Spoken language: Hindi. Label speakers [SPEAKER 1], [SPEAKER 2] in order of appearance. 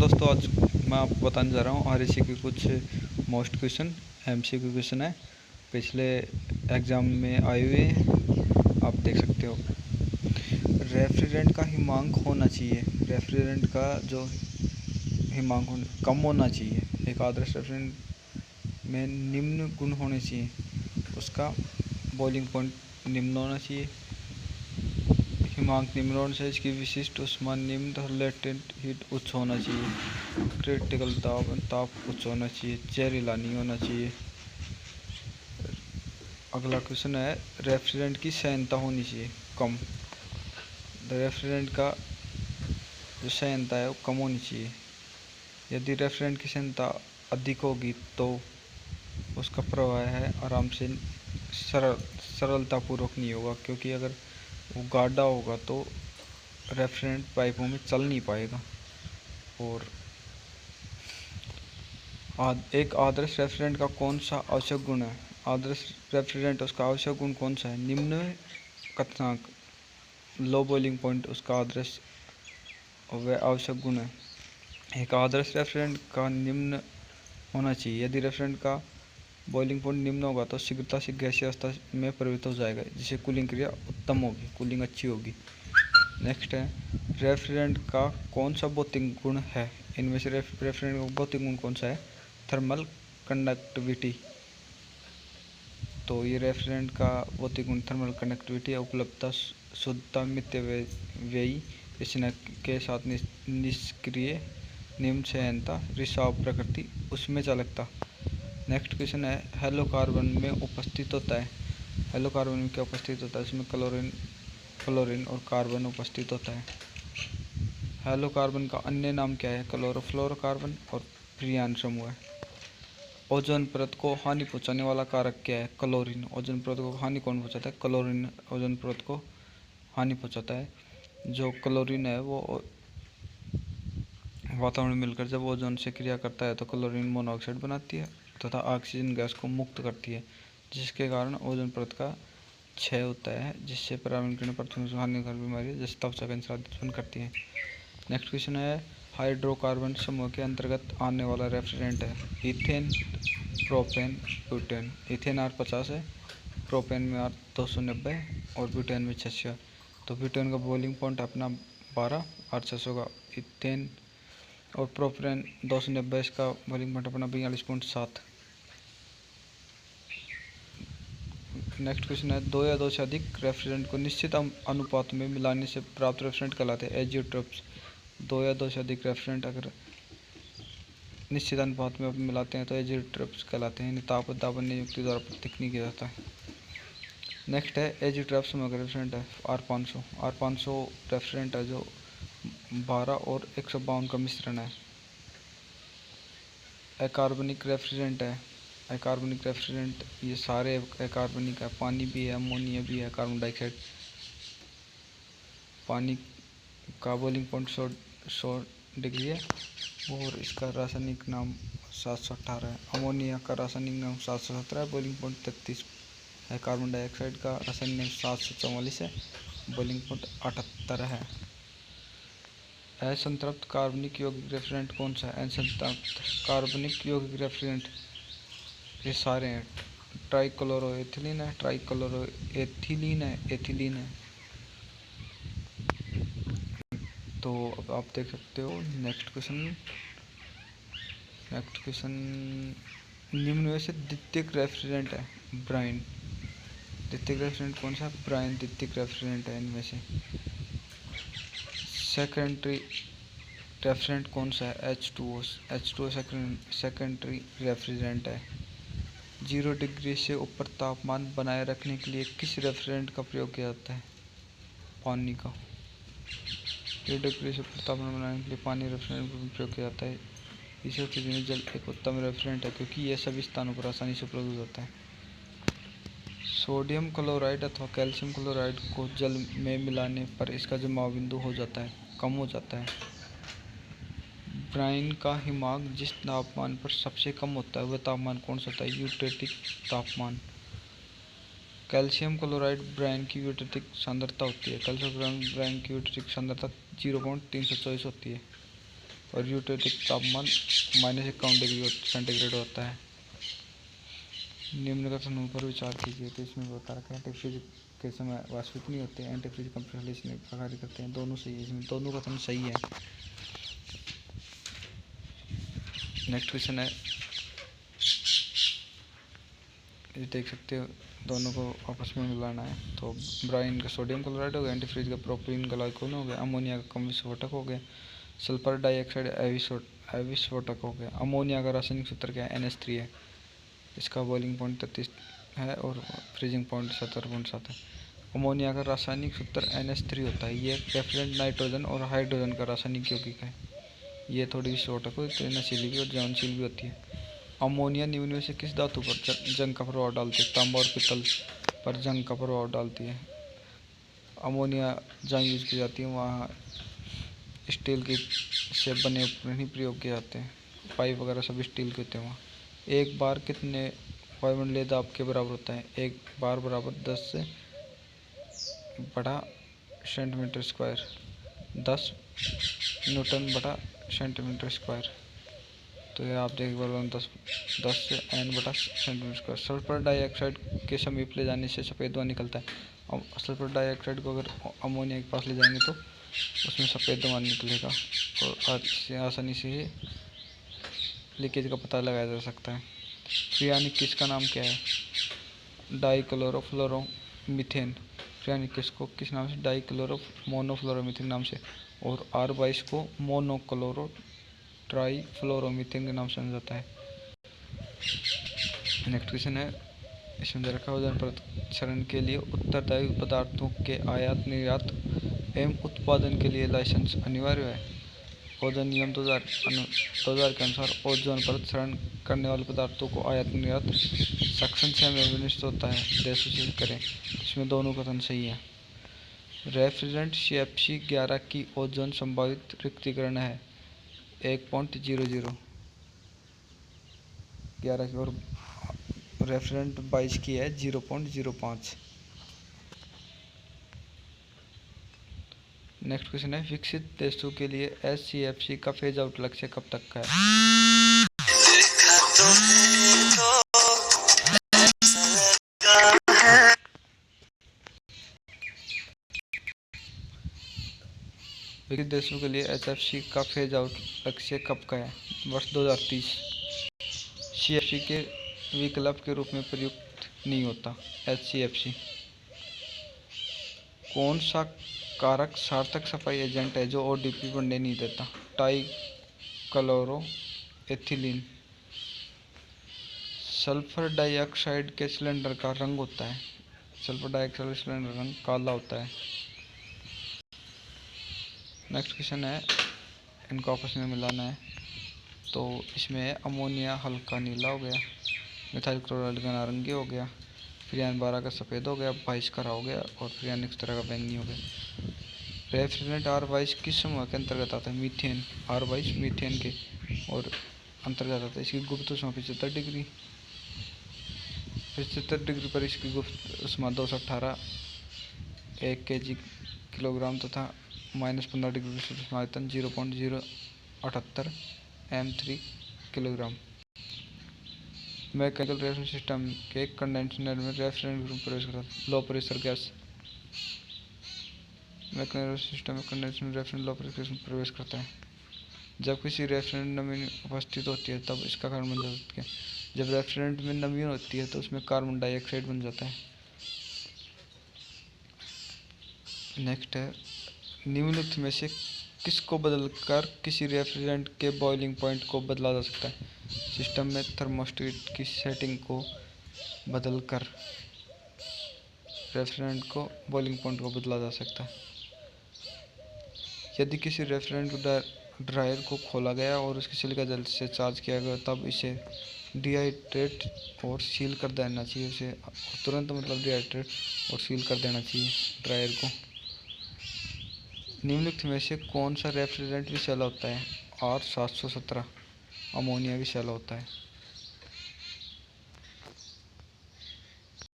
[SPEAKER 1] दोस्तों, आज मैं आपको बताने जा रहा हूँ आरएसी के कुछ मोस्ट क्वेश्चन एमसीक्यू क्वेश्चन है, पिछले एग्ज़ाम में आए हुए हैं। आप देख सकते हो। रेफ्रिजरेंट का हिमांक होना चाहिए। रेफ्रिजरेंट का जो हिमांक कम होना चाहिए। एक आदर्श रेफ्रिजरेंट में निम्न गुण होने चाहिए। उसका बॉइलिंग पॉइंट निम्न होना चाहिए, हिमांक निम्न होना चाहिए, इसकी विशिष्ट ऊष्मा निम्न तथा लेटेंट हीट उच्च होना चाहिए, क्रिटिकल ताप उच्च होना चाहिए, जहरीला नहीं होना चाहिए। अगला क्वेश्चन है, रेफ्रिजरेंट की सहनता होनी चाहिए कम। रेफ्रिजरेंट का जो सहनता है वो कम होनी चाहिए। यदि रेफ्रिजरेंट की सहनता अधिक होगी तो उसका प्रवाह है आराम से सरलतापूर्वक नहीं होगा, क्योंकि अगर वो गाढ़ा होगा तो रेफ्रिजरेंट पाइपों में चल नहीं पाएगा। और एक आदर्श रेफ्रिजरेंट का कौन सा आवश्यक गुण है? आदर्श रेफ्रिजरेंट उसका आवश्यक गुण कौन सा है? निम्न कथनांक, लो बॉइलिंग पॉइंट उसका आदर्श व आवश्यक गुण है। एक आदर्श रेफ्रिजरेंट का निम्न होना चाहिए। यदि रेफ्रिजरेंट का बॉइलिंग पॉइंट निम्न होगा तो शीघ्रता से गैसीय अवस्था में परिवर्तित हो जाएगा, जिससे कूलिंग क्रिया उत्तम होगी, कूलिंग अच्छी होगी। नेक्स्ट है, रेफ्रिजरेंट का कौन सा भौतिक गुण है? इनमें से रेफ्रिजरेंट का भौतिक गुण कौन सा है? Thermal conductivity. तो ये रेफ्रिजरेंट का भौतिक गुण थर्मल कंडक्टिविटी, उपलब्धता, शुद्धता, मितव्ययी, स्नेह के साथ निष्क्रिय, निम्न सहनता, रिसाव प्रकृति, उसमें चालकता। नेक्स्ट क्वेश्चन है, हेलोकार्बन में उपस्थित होता है। हेलोकार्बन में क्या उपस्थित होता है? इसमें क्लोरीन और कार्बन उपस्थित होता है। हेलोकार्बन का अन्य नाम क्या है? क्लोरोफ्लोरोकार्बन और फ्रियान समूह है। ओजोन परत को हानि पहुंचाने वाला कारक क्या है? क्लोरीन। ओजोन परत को हानि कौन पहुंचाता है? क्लोरीन ओजोन परत को हानि पहुंचाता है। जो क्लोरीन है वो वातावरण में मिलकर जब ओजोन से क्रिया करता है तो क्लोरीन मोनोऑक्साइड बनाती है तथा ऑक्सीजन गैस को मुक्त करती है, जिसके कारण ओजोन परत का क्षय होता है, जिससे पर्यावरण किरणें पृथ्वी में हानिकारक बीमारी जैसे त्वचा कैंसर आदि उत्पन्न करती है। नेक्स्ट क्वेश्चन है, हाइड्रोकार्बन समूह के अंतर्गत आने वाला रेफ्रिजरेंट है। Ethane, propane, butane. Ethane R50 है, प्रोपेन में R290 और ब्यूटेन में 600। तो ब्यूटेन का बॉइलिंग पॉइंट अपना 12 और 600 का इथेन और प्रोपेन 290, इसका बॉइलिंग पॉइंट अपना 42.7। नेक्स्ट क्वेश्चन है, दो या दो से अधिक रेफ्रिजरेंट को निश्चित अनुपात में मिलाने से प्राप्त रेफ्रिजरेंट कहलाते हैं एजियोट्रोप्स। दो या दो से अधिक रेफ्रिजरेंट अगर निश्चित अनुपात में मिलाते हैं तो एजियोट्रोप्स कहलाते हैं। ताप और दाब नियुक्ति द्वारा प्रत्यक्ष नहीं किया जाता है। नेक्स्ट है, एजियोट्रोप्स समूह का रेफ्रिजरेंट है R500। R500 रेफ्रिजरेंट है जो 12 और 152 का मिश्रण है। अकार्बनिक रेफ्रिजरेंट है। अकार्बनिक रेफ्रिजरेंट ये सारे अकार्बनिक है, पानी भी है, अमोनिया भी है, कार्बन डाइऑक्साइड। पानी का बॉइलिंग पॉइंट 100 डिग्री है और इसका रासायनिक नाम 718 है। अमोनिया का रासायनिक नाम 717 है, बॉइलिंग पॉइंट 33 है। कार्बन डाइऑक्साइड का रासायनिक नाम 744 है, बॉइलिंग पॉइंट 78 है। असंतृप्त कार्बनिक यौगिक रेफ्रिजरेंट कौन सा है? असंतृप्त कार्बनिक यौगिक रेफ्रिजरेंट ये सारे हैं। ट्राइक्लोरोएथिलीन है, ट्राइक्लोरोएथिलीन है, एथिलीन है। तो अब आप देख सकते हो नेक्स्ट क्वेश्चन। निम्न में से द्वितीयक रेफ्रिजरेंट है ब्राइन। द्वितीयक रेफ्रिजरेंट कौन सा है? ब्राइन द्वितीयक रेफ्रिजरेंट है इनमें से। सेकेंडरी रेफ्रिजरेंट कौन सा है? H2O सेकेंडरी रेफ्रिजरेंट है। 0 डिग्री से ऊपर तापमान बनाए रखने के लिए किस रेफ्रिजरेंट का प्रयोग किया जाता है? पानी का। 0 डिग्री से ऊपर तापमान बनाने के लिए पानी रेफ्रिजरेंट का प्रयोग किया जाता है। इस स्थिति में जल एक उत्तम रेफ्रिजरेंट है, क्योंकि यह सभी स्थानों पर आसानी से उपलब्ध होता है। सोडियम क्लोराइड अथवा कैल्शियम क्लोराइड को जल में मिलाने पर इसका जमाव बिंदु हो जाता है, कम हो जाता है। ब्राइन का हिमांक जिस तापमान पर सबसे कम होता है वह तापमान कौन सा होता है? यूटेटिक तापमान। कैल्शियम क्लोराइड ब्राइन की यूटेटिक सांद्रता होती है। कैल्शियम क्लोराइड ब्राइन की यूटेटिक सांद्रता 0.324 होती है। और यूटेटिक तापमान -51 डिग्री सेंटीग्रेड होता है। निम्न कथनों पर विचार कीजिए। तो इसमें बता रखा है एंटीफ्रीज के समय वाष्पित नहीं होते, एंटीफ्रीज कंप्रेशन का कार्य करते हैं। दोनों सही है, इसमें दोनों कथन सही है। नेक्स्ट क्वेश्चन है, ये देख सकते हो दोनों को आपस में मिलाना है। तो ब्राइन का सोडियम क्लोराइड हो गया, एंटीफ्रीज का प्रोपिलीन ग्लाइकोल हो गया, अमोनिया का कम विस्फोटक हो गया, सल्फर डाइऑक्साइड अविस्फोटक हो गया। अमोनिया का रासायनिक सूत्र क्या है? NH3 है। इसका बॉइलिंग पॉइंट 33 है और फ्रीजिंग पॉइंट 70.7 है। अमोनिया का रासायनिक सूत्र NH3 होता है। ये रेफ्रिजरेंट नाइट्रोजन और हाइड्रोजन का रासायनिक यौगिक है। ये थोड़ी विस्फोटक हो, तो नशीली भी और ज्वलनशील भी होती है। अमोनिया निम्न में से किस धातु पर जंग का प्रभाव डालती है? तांबा और पित्तल पर जंग का प्रभाव डालती है। अमोनिया जहाँ यूज की जाती है वहाँ स्टील की से बने उपकरण ही प्रयोग किए जाते हैं। पाइप वगैरह सब स्टील के होते हैं वहाँ। एक बार कितने वायुमंडलीय दाब के बराबर होता है? एक बार बराबर 10 से बटा सेंटीमीटर स्क्वायर, 10 न्यूटन बटा सेंटीमीटर स्क्वायर। तो ये आप देख बार 10 से n बटा सेंटीमीटर स्क्वायर। सल्फर डाइऑक्साइड के समीप ले जाने से सफ़ेद धुआं निकलता है। अब सल्फर डाइऑक्साइड को अगर अमोनिया के पास ले जाएंगे तो उसमें सफ़ेद धुआं निकलेगा और आसानी से लीकेज का पता लगाया जा सकता है। फ्रियानिक गैस का नाम क्या है? डाइक्लोरोफ्लोरोमीथेन। फ्रियानिक गैस को किस नाम से? डाइक्लोरोमोनोफ्लोरोमीथेन नाम से। और R22 को मोनोक्लोरो ट्राईफ्लोरोमीथेन के नाम से जाना जाता है। नेक्स्ट क्वेश्चन है, इसमें दे रखा है ओजोन परत क्षरण के लिए उत्तरदायी पदार्थों के आयात निर्यात एवं उत्पादन के लिए लाइसेंस अनिवार्य है। ओजोन नियम 2000 के अनुसार ओजोन परत क्षरण करने वाले पदार्थों को आयात निर्यात सेक्शन 6 में विनिश्चित होता है, देशों से करें। इसमें दोनों कथन सही है। रेफ्रिजरेंट CFC-11 की ओजोन संभावित रिक्तीकरण है 1.00 11 की, और रेफ्रिजरेंट 22 की है 0.05। नेक्स्ट क्वेश्चन है, विकसित देशों के लिए SCFC का फेज आउट लक्ष्य कब तक का है? विकसित देशों के लिए HFC का फेज आउट लक्ष्य कब का है? वर्ष 2030। CFC के विकल्प के रूप में प्रयुक्त नहीं होता HCFC। कौन सा कारक सार्थक सफाई एजेंट है जो ODP बनने नहीं देता? Tie chloro ethylene. Sulphur dioxide के सिलेंडर का रंग होता है, सल्फर डाइऑक्साइड सिलेंडर रंग काला होता है। नेक्स्ट क्वेश्चन है, इनको आपस में मिलाना है। तो इसमें अमोनिया हल्का नीला हो गया, मिथाइल क्लोराइड का नारंगी हो गया, फ्रियान 12 का सफ़ेद हो गया, 22 का हरा हो गया और फ्रियान इस तरह का बैंगनी हो गया। रेफ्रिजरेंट R22 किस समूह के अंतर्गत आता है? मीथेन। R22 मीथेन के और अंतर्गत आता है। इसकी गुप्त उष्मा 75 डिग्री, 75 डिग्री पर इसकी गुप्त उष्मा 218 1 kg किलोग्राम तथा -15 डिग्री पर उष्मा आयतन 0.078 m3 kilogram. Mechanical reaction system के कंडेंसर में रेफ्रिजरेंट में प्रवेश करता है। Low pressure gas. Mechanical system में कंडेंसर में रेफ्रिजरेंट लो प्रेशर गैस में प्रवेश करता है। जब किसी रेफ्रिजरेंट नमी उपस्थित होती है तब इसका कारण बन जाता है। जब रेफ्रिजरेंट में नमी होती है तो उसमें कार्बन डाइऑक्साइड बन जाता है। नेक्स्ट है, निम्नलिखित में से किसको बदलकर किसी रेफ्रिजरेंट के बॉइलिंग पॉइंट को बदला जा सकता है? सिस्टम में थर्मोस्टेट की सेटिंग को बदलकर रेफ्रिजरेंट को बॉइलिंग पॉइंट को बदला जा सकता है। यदि किसी रेफ्रिजरेंट ड्रायर को खोला गया और उसकी सिलिका जल से चार्ज किया गया तब इसे डिहाइड्रेट और सील कर देना चाहिए। उसे तुरंत डिहाइड्रेट और सील कर देना चाहिए ड्रायर को। निम्नलिखित में से कौन सा रेफ्रिजरेंट विषैला होता है? R717 अमोनिया विषैला होता है।